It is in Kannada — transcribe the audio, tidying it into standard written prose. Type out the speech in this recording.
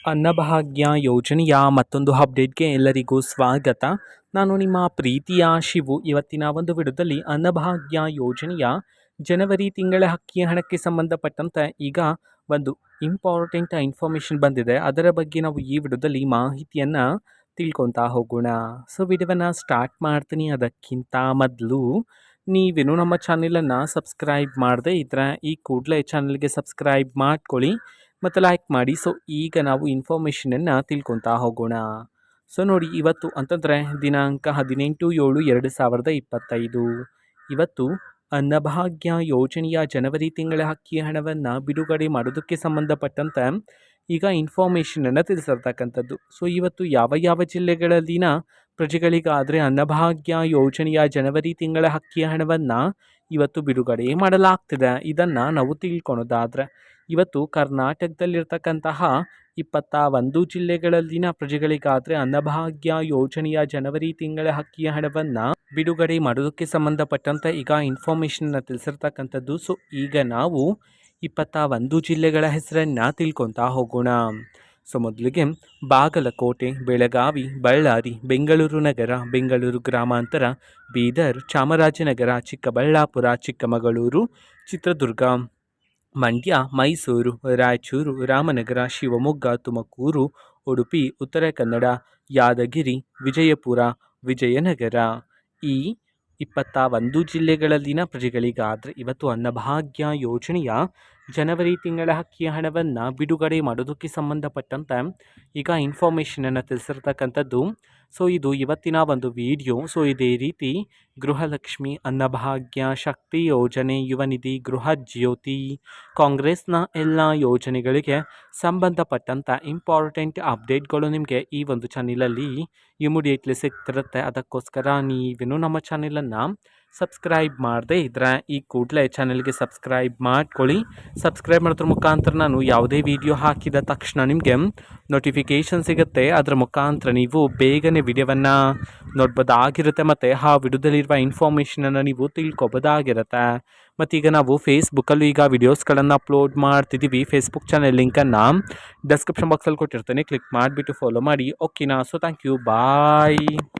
ಅನ್ನಭಾಗ್ಯ ಯೋಜನೆಯ ಮತ್ತೊಂದು ಅಪ್ಡೇಟ್ಗೆ ಎಲ್ಲರಿಗೂ ಸ್ವಾಗತ. ನಾನು ನಿಮ್ಮ ಪ್ರೀತಿಯ ಶಿವು. ಇವತ್ತಿನ ಒಂದು ವಿಡಿಯೋದಲ್ಲಿ ಅನ್ನಭಾಗ್ಯ ಯೋಜನೆಯ ಜನವರಿ ತಿಂಗಳ ಅಕ್ಕಿ ಹಣಕ್ಕೆ ಸಂಬಂಧಪಟ್ಟಂತೆ ಈಗ ಒಂದು ಇಂಪಾರ್ಟೆಂಟ್ ಇನ್ಫಾರ್ಮೇಷನ್ ಬಂದಿದೆ. ಅದರ ಬಗ್ಗೆ ನಾವು ಈ ವಿಡಿಯೋದಲ್ಲಿ ಮಾಹಿತಿಯನ್ನು ತಿಳ್ಕೊತಾ ಹೋಗೋಣ. ಸೊ ವಿಡಿಯೋವನ್ನು ಸ್ಟಾರ್ಟ್ ಮಾಡ್ತೀನಿ. ಅದಕ್ಕಿಂತ ಮೊದಲು ನೀವೇನು ನಮ್ಮ ಚಾನೆಲನ್ನು ಸಬ್ಸ್ಕ್ರೈಬ್ ಮಾಡದೇ ಇದ್ದರೆ ಈ ಕೂಡಲೇ ಚಾನಲ್ಗೆ ಸಬ್ಸ್ಕ್ರೈಬ್ ಮಾಡ್ಕೊಳ್ಳಿ ಮತ್ತು ಲೈಕ್ ಮಾಡಿ. ಸೊ ಈಗ ನಾವು ಇನ್ಫಾರ್ಮೇಷನನ್ನು ತಿಳ್ಕೊತಾ ಹೋಗೋಣ. ಸೊ ನೋಡಿ, ಇವತ್ತು ಅಂತಂದರೆ ದಿನಾಂಕ 18/7/2025 ಇವತ್ತು ಅನ್ನಭಾಗ್ಯ ಯೋಜನೆಯ ಜನವರಿ ತಿಂಗಳ ಅಕ್ಕಿ ಹಣವನ್ನು ಬಿಡುಗಡೆ ಮಾಡೋದಕ್ಕೆ ಸಂಬಂಧಪಟ್ಟಂತೆ ಈಗ ಇನ್ಫಾರ್ಮೇಷನನ್ನು ತಿಳಿಸಿರ್ತಕ್ಕಂಥದ್ದು. ಸೊ ಇವತ್ತು ಯಾವ ಯಾವ ಜಿಲ್ಲೆಗಳಲ್ಲಿನ ಪ್ರಜೆಗಳಿಗಾದರೆ ಅನ್ನಭಾಗ್ಯ ಯೋಜನೆಯ ಜನವರಿ ತಿಂಗಳ ಅಕ್ಕಿ ಹಣವನ್ನು ಇವತ್ತು ಬಿಡುಗಡೆ ಮಾಡಲಾಗ್ತಿದೆ, ಇದನ್ನು ನಾವು ತಿಳ್ಕೊಳೋದಾದರೆ ಇವತ್ತು ಕರ್ನಾಟಕದಲ್ಲಿರ್ತಕ್ಕಂತಹ 21 ಜಿಲ್ಲೆಗಳಲ್ಲಿನ ಪ್ರಜೆಗಳಿಗಾದರೆ ಅನ್ನಭಾಗ್ಯ ಯೋಜನೆಯ ಜನವರಿ ತಿಂಗಳ ಅಕ್ಕಿ ಹಣವನ್ನು ಬಿಡುಗಡೆ ಮಾಡೋದಕ್ಕೆ ಸಂಬಂಧಪಟ್ಟಂತೆ ಈಗ ಇನ್ಫಾರ್ಮೇಷನ್ನ ತಿಳಿಸಿರ್ತಕ್ಕಂಥದ್ದು. ಸೊ ಈಗ ನಾವು 21 ಜಿಲ್ಲೆಗಳ ಹೆಸರನ್ನು ತಿಳ್ಕೊತಾ ಹೋಗೋಣ. ಸೊ ಮೊದಲಿಗೆ ಬಾಗಲಕೋಟೆ, ಬೆಳಗಾವಿ, ಬಳ್ಳಾರಿ, ಬೆಂಗಳೂರು ನಗರ, ಬೆಂಗಳೂರು ಗ್ರಾಮಾಂತರ, ಬೀದರ್, ಚಾಮರಾಜನಗರ, ಚಿಕ್ಕಬಳ್ಳಾಪುರ, ಚಿಕ್ಕಮಗಳೂರು, ಚಿತ್ರದುರ್ಗ, ಮಂಡ್ಯ, ಮೈಸೂರು, ರಾಯಚೂರು, ರಾಮನಗರ, ಶಿವಮೊಗ್ಗ, ತುಮಕೂರು, ಉಡುಪಿ, ಉತ್ತರ ಕನ್ನಡ, ಯಾದಗಿರಿ, ವಿಜಯಪುರ, ವಿಜಯನಗರ ಈ 21 ಜಿಲ್ಲೆಗಳಲ್ಲಿನ ಪ್ರಜೆಗಳಿಗಾದರೆ ಇವತ್ತು ಅನ್ನಭಾಗ್ಯ ಯೋಜನೆಯ ಜನವರಿ ತಿಂಗಳ ಅಕ್ಕಿ ಹಣವನ್ನು ಬಿಡುಗಡೆ ಮಾಡೋದಕ್ಕೆ ಸಂಬಂಧಪಟ್ಟಂತೆ ಈಗ ಇನ್ಫಾರ್ಮೇಷನನ್ನು ತಿಳಿಸಿರ್ತಕ್ಕಂಥದ್ದು. ಸೊ ಇದು ಇವತ್ತಿನ ಒಂದು ವಿಡಿಯೋ. ಸೊ ಇದೇ ರೀತಿ ಗೃಹಲಕ್ಷ್ಮಿ, ಅನ್ನಭಾಗ್ಯ, ಶಕ್ತಿ ಯೋಜನೆ, ಯುವ ನಿಧಿ, ಗೃಹ ಜ್ಯೋತಿ, ಕಾಂಗ್ರೆಸ್ನ ಎಲ್ಲ ಯೋಜನೆಗಳಿಗೆ ಸಂಬಂಧಪಟ್ಟಂಥ ಇಂಪಾರ್ಟೆಂಟ್ ಅಪ್ಡೇಟ್ಗಳು ನಿಮಗೆ ಈ ಒಂದು ಚಾನಲಲ್ಲಿ ಇಮಿಡಿಯೇಟ್ಲಿ ಸಿಗ್ತಿರುತ್ತೆ. ಅದಕ್ಕೋಸ್ಕರ ನೀವೇನು ನಮ್ಮ ಚಾನಲನ್ನು ಸಬ್ಸ್ಕ್ರೈಬ್ ಮಾಡದೇ ಇದ್ದರೆ ಈ ಕೂಡಲೇ ಚಾನಲ್ಗೆ ಸಬ್ಸ್ಕ್ರೈಬ್ ಮಾಡ್ಕೊಳ್ಳಿ. ಸಬ್ಸ್ಕ್ರೈಬ್ ಮಾಡೋದ್ರ ಮುಖಾಂತರ ನಾನು ಯಾವುದೇ ವಿಡಿಯೋ ಹಾಕಿದ ತಕ್ಷಣ ನಿಮಗೆ ನೋಟಿಫಿಕೇಷನ್ ಸಿಗುತ್ತೆ. ಅದರ ಮುಖಾಂತರ ನೀವು ಬೇಗನೆ ವಿಡಿಯೋವನ್ನು ನೋಡ್ಬೋದಾಗಿರುತ್ತೆ ಮತ್ತು ಆ ವಿಡಿಯೋದಲ್ಲಿರುವ ಇನ್ಫಾರ್ಮೇಷನನ್ನು ನೀವು ತಿಳ್ಕೊಬೋದಾಗಿರುತ್ತೆ. ಮತ್ತೀಗ ನಾವು ಫೇಸ್ಬುಕ್ಕಲ್ಲೂ ಈಗ ವಿಡಿಯೋಸ್ಗಳನ್ನು ಅಪ್ಲೋಡ್ ಮಾಡ್ತಿದ್ದೀವಿ. ಫೇಸ್ಬುಕ್ ಚಾನಲ್ ಲಿಂಕನ್ನು ಡಿಸ್ಕ್ರಿಪ್ಷನ್ ಬಾಕ್ಸಲ್ಲಿ ಕೊಟ್ಟಿರ್ತೇನೆ, ಕ್ಲಿಕ್ ಮಾಡಿಬಿಟ್ಟು ಫಾಲೋ ಮಾಡಿ. ಓಕೆನಾ? So thank you, bye.